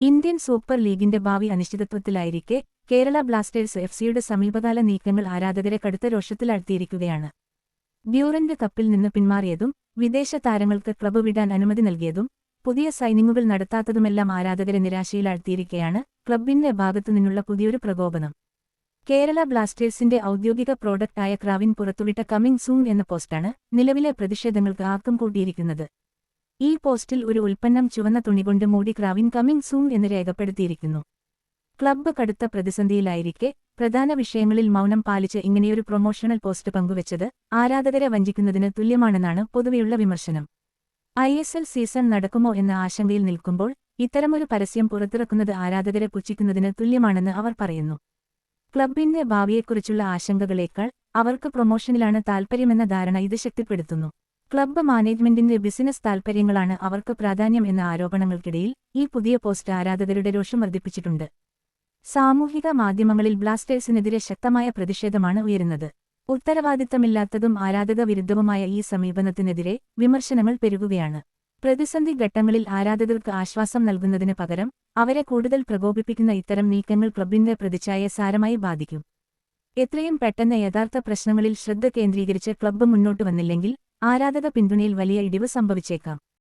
Indian super ലീഗിന്റെ ഭാവി അനിശ്ചിതത്വത്തിലായിരിക്കെ Kerala Blasters എഫ്സിയുടെ സമീപകാല നീക്കങ്ങൾ ആരാധകരെ കടുത്ത രോഷത്തിലാഴ്ത്തിയിരിക്കുകയാണ്. ഡ്യൂറന്റ് കപ്പിൽ നിന്ന് പിന്മാറിയതും വിദേശ താരങ്ങൾക്ക് ക്ലബ്ബ് വിടാൻ അനുമതി നൽകിയതും പുതിയ സൈനിങ്ങുകൾ നടത്താത്തതുമെല്ലാം ആരാധകരെ നിരാശയിലാഴ്ത്തിയിരിക്കെയാണ് ക്ലബ്ബിന്റെ ഭാഗത്തുനിന്നുള്ള പുതിയൊരു പ്രകോപനം. കേരള ബ്ലാസ്റ്റേഴ്സിന്റെ ഔദ്യോഗിക പ്രോഡക്റ്റായ ക്രാവിൻ പുറത്തുവിട്ട കമ്മിങ് സൂൺ എന്ന പോസ്റ്റാണ് നിലവിലെ പ്രതിഷേധങ്ങൾക്ക് ആക്കം കൂട്ടിയിരിക്കുന്നത്. ഈ പോസ്റ്റിൽ ഒരു ഉൽപ്പന്നം ചുവന്ന തുണികൊണ്ട് മൂടി ക്രാവിൻ കമ്മിങ് സൂൺ എന്ന് രേഖപ്പെടുത്തിയിരിക്കുന്നു. ക്ലബ്ബ് കടുത്ത പ്രതിസന്ധിയിലായിരിക്കെ പ്രധാന വിഷയങ്ങളിൽ മൗനം പാലിച്ച് ഇങ്ങനെയൊരു പ്രൊമോഷണൽ പോസ്റ്റ് പങ്കുവച്ചത് ആരാധകരെ വഞ്ചിക്കുന്നതിന് തുല്യമാണെന്നാണ് പൊതുവെയുള്ള വിമർശനം. ISL സീസൺ നടക്കുമോ എന്ന ആശങ്കയിൽ നിൽക്കുമ്പോൾ ഇത്തരമൊരു പരസ്യം പുറത്തിറക്കുന്നത് ആരാധകരെ പുച്ഛിക്കുന്നതിന് തുല്യമാണെന്ന് അവർ പറയുന്നു. ക്ലബ്ബിന്റെ ഭാവിയെക്കുറിച്ചുള്ള ആശങ്കകളേക്കാൾ അവർക്ക് പ്രൊമോഷനിലാണ് താൽപ്പര്യമെന്ന ധാരണ ഇത് ശക്തിപ്പെടുത്തുന്നു. ക്ലബ്ബ് മാനേജ്മെന്റിന്റെ ബിസിനസ് താൽപ്പര്യങ്ങളാണ് അവർക്ക് പ്രാധാന്യം എന്ന ആരോപണങ്ങൾക്കിടയിൽ ഈ പുതിയ പോസ്റ്റ് ആരാധകരുടെ രോഷം വർദ്ധിപ്പിച്ചിട്ടുണ്ട്. സാമൂഹിക മാധ്യമങ്ങളിൽ ബ്ലാസ്റ്റേഴ്സിനെതിരെ ശക്തമായ പ്രതിഷേധമാണ് ഉയരുന്നത്. ഉത്തരവാദിത്തമില്ലാത്തതും ആരാധക വിരുദ്ധവുമായ ഈ സമീപനത്തിനെതിരെ വിമർശനങ്ങൾ പെരുകുകയാണ്. പ്രതിസന്ധി ഘട്ടങ്ങളിൽ ആരാധകർക്ക് ആശ്വാസം നൽകുന്നതിന് പകരം അവരെ കൂടുതൽ പ്രകോപിപ്പിക്കുന്ന ഇത്തരം നീക്കങ്ങൾ ക്ലബ്ബിന്റെ പ്രതിച്ഛായയെ സാരമായി ബാധിക്കും. എത്രയും പെട്ടെന്ന് യഥാർത്ഥ പ്രശ്നങ്ങളിൽ ശ്രദ്ധ കേന്ദ്രീകരിച്ച് ക്ലബ്ബ് മുന്നോട്ട് വന്നില്ലെങ്കിൽ ആരാധക പിന്തുണയിൽ വലിയ ഇടിവ് സംഭവിച്ചേക്കാം.